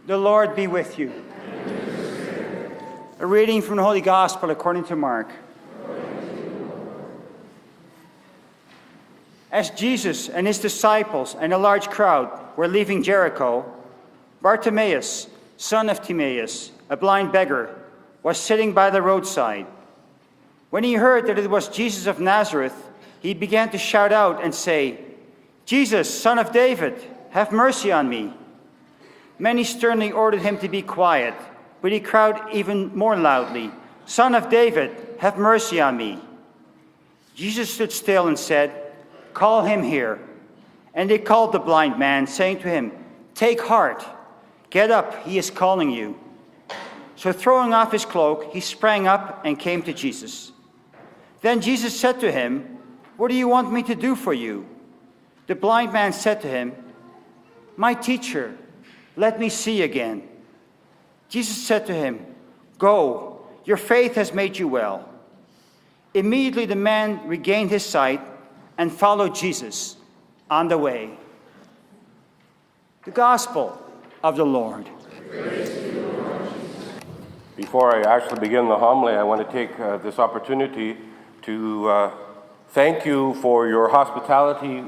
The Lord be with you. A reading from the Holy Gospel according to Mark. As Jesus and his disciples and a large crowd were leaving Jericho, Bartimaeus, son of Timaeus, a blind beggar, was sitting by the roadside. When he heard that it was Jesus of Nazareth, he began to shout out and say, "Jesus, Son of David, have mercy on me." Many sternly ordered him to be quiet, but he cried even more loudly, "Son of David, have mercy on me." Jesus stood still and said, "Call him here." And they called the blind man, saying to him, "Take heart, get up, he is calling you." So throwing off his cloak, he sprang up and came to Jesus. Then Jesus said to him, "What do you want me to do for you?" The blind man said to him, "My teacher, let me see again." Jesus said to him, "Go, your faith has made you well." Immediately the man regained his sight and followed Jesus on the way. The Gospel of the Lord. Before I actually begin the homily, I want to take this opportunity to thank you for your hospitality,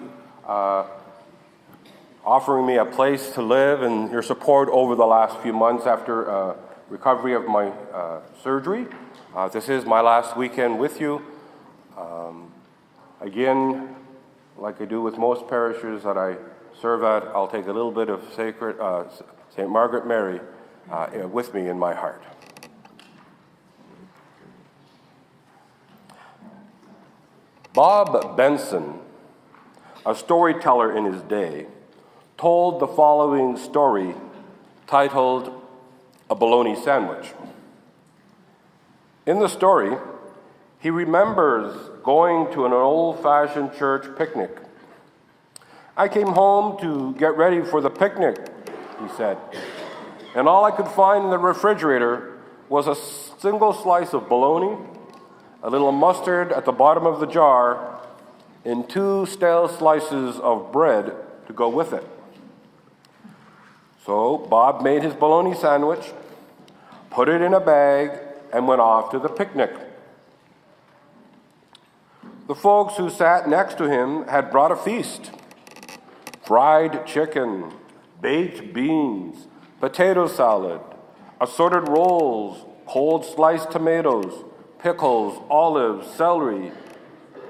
offering me a place to live, and your support over the last few months after recovery of my surgery. This is my last weekend with you. Again, like I do with most parishes that I serve at, I'll take a little bit of sacred St. Margaret Mary with me in my heart. Bob Benson, a storyteller in his day, told the following story titled "A Baloney Sandwich." In the story, he remembers going to an old-fashioned church picnic. "I came home to get ready for the picnic," he said, "and all I could find in the refrigerator was a single slice of bologna, a little mustard at the bottom of the jar, and 2 stale slices of bread to go with it." So Bob made his bologna sandwich, put it in a bag, and went off to the picnic. The folks who sat next to him had brought a feast: fried chicken, baked beans, potato salad, assorted rolls, cold sliced tomatoes, pickles, olives, celery,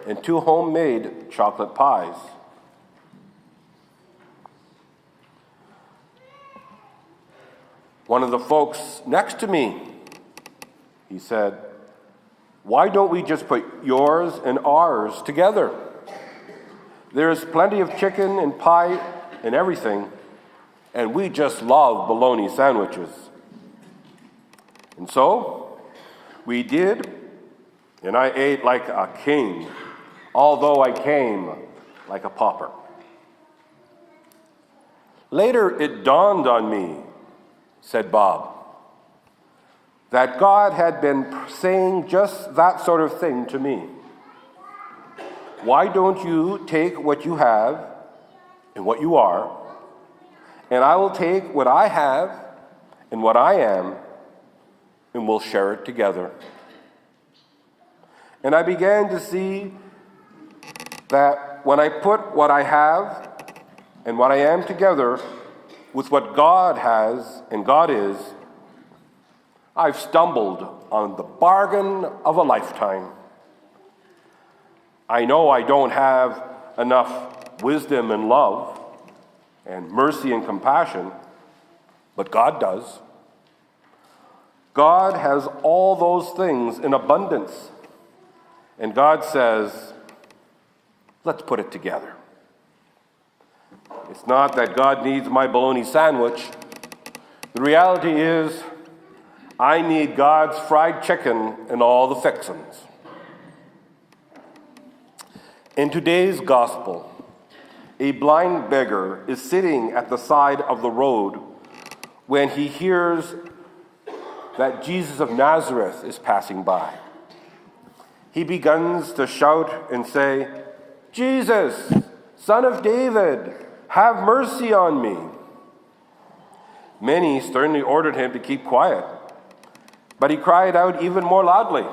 and 2 homemade chocolate pies. "One of the folks next to me," he said, "why don't we just put yours and ours together? There's plenty of chicken and pie and everything, and we just love bologna sandwiches." And so we did, and I ate like a king, although I came like a pauper. "Later it dawned on me," said Bob, "that God had been saying just that sort of thing to me. Why don't you take what you have and what you are, and I will take what I have and what I am, and we'll share it together." And I began to see that when I put what I have and what I am together with what God has and God is, I've stumbled on the bargain of a lifetime. I know I don't have enough wisdom and love and mercy and compassion, but God does. God has all those things in abundance. And God says, let's put it together. It's not that God needs my bologna sandwich. The reality is, I need God's fried chicken and all the fixins. In today's gospel, a blind beggar is sitting at the side of the road when he hears that Jesus of Nazareth is passing by. He begins to shout and say, "Jesus, Son of David, have mercy on me." Many sternly ordered him to keep quiet. But he cried out even more loudly,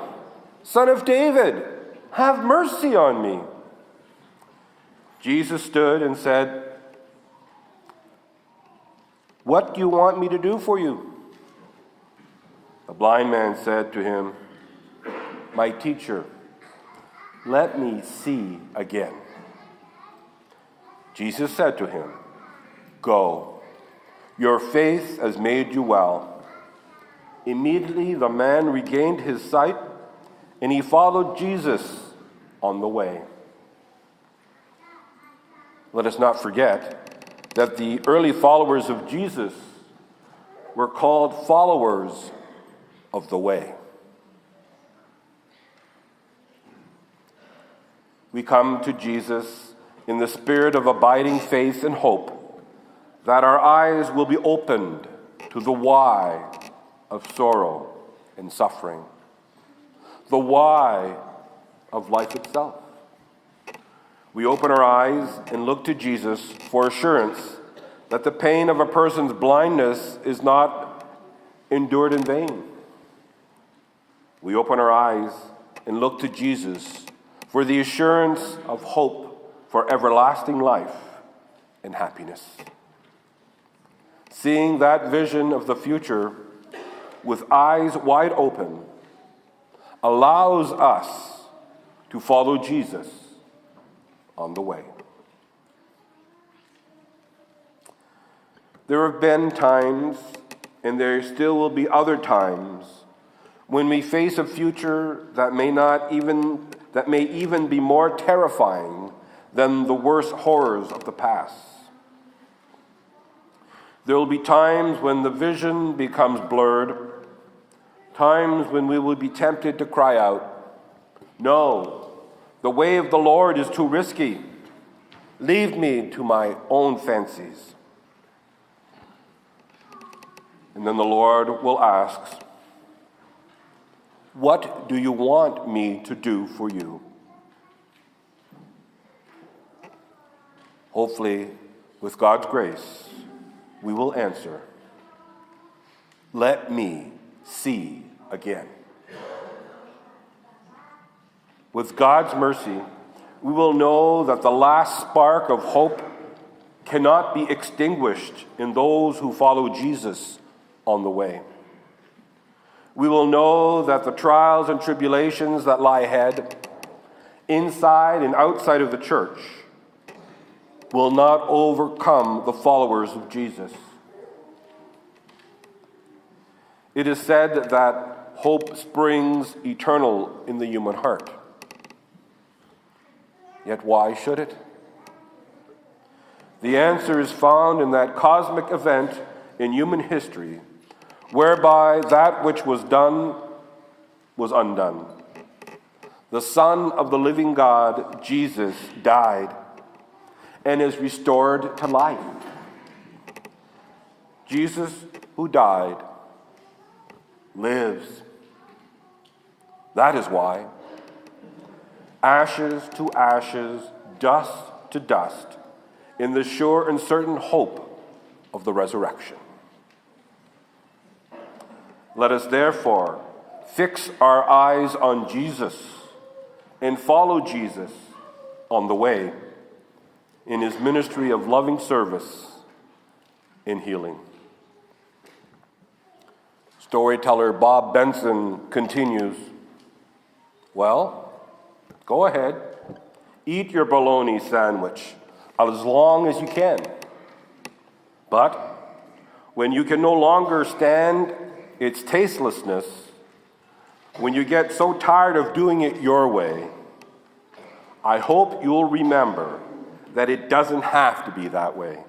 "Son of David, have mercy on me." Jesus stood and said, "What do you want me to do for you?" The blind man said to him, "My teacher, let me see again." Jesus said to him, "Go, your faith has made you well." Immediately the man regained his sight, and he followed Jesus on the way. Let us not forget that the early followers of Jesus were called followers of the way. We come to Jesus in the spirit of abiding faith and hope, that our eyes will be opened to the why of sorrow and suffering, the why of life itself. We open our eyes and look to Jesus for assurance that the pain of a person's blindness is not endured in vain. We open our eyes and look to Jesus for the assurance of hope for everlasting life and happiness. Seeing that vision of the future with eyes wide open allows us to follow Jesus on the way. There have been times, and there still will be other times, when we face a future that may even be more terrifying than the worst horrors of the past. There will be times when the vision becomes blurred, times when we will be tempted to cry out, "No, the way of the Lord is too risky. Leave me to my own fancies." And then the Lord will ask, "What do you want me to do for you?" Hopefully, with God's grace, we will answer, "Let me see again." With God's mercy, we will know that the last spark of hope cannot be extinguished in those who follow Jesus on the way. We will know that the trials and tribulations that lie ahead, inside and outside of the church, will not overcome the followers of Jesus. It is said that hope springs eternal in the human heart. Yet why should it? The answer is found in that cosmic event in human history whereby that which was done was undone. The Son of the living God, Jesus, died and is restored to life. Jesus, who died, lives. That is why ashes to ashes, dust to dust, in the sure and certain hope of the resurrection. Let us therefore fix our eyes on Jesus and follow Jesus on the way in his ministry of loving service and healing. Storyteller Bob Benson continues, "Well, go ahead, eat your bologna sandwich as long as you can. But when you can no longer stand its tastelessness, when you get so tired of doing it your way, I hope you'll remember that it doesn't have to be that way.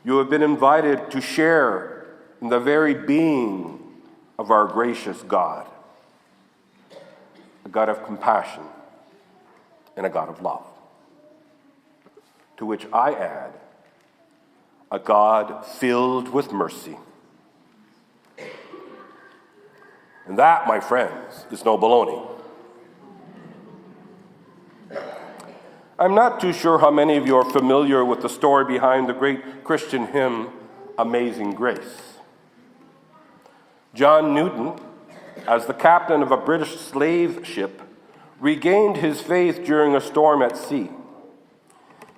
You have been invited to share in the very being of our gracious God, a God of compassion and a God of love. To which I add, a God filled with mercy. And that, my friends, is no baloney. I'm not too sure how many of you are familiar with the story behind the great Christian hymn, Amazing Grace. John Newton, as the captain of a British slave ship, regained his faith during a storm at sea.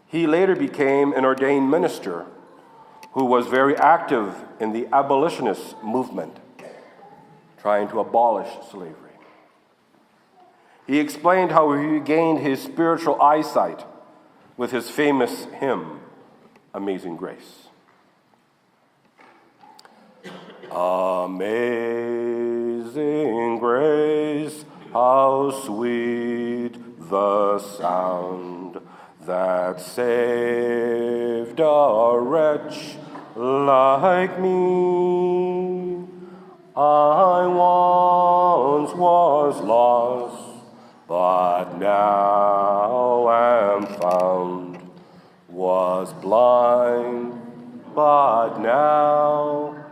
He later became an ordained minister who was very active in the abolitionist movement, trying to abolish slavery. He explained how he regained his spiritual eyesight with his famous hymn, Amazing Grace. Amazing grace, how sweet the sound that saved a wretch like me. I once was lost, but now am found, was blind, but now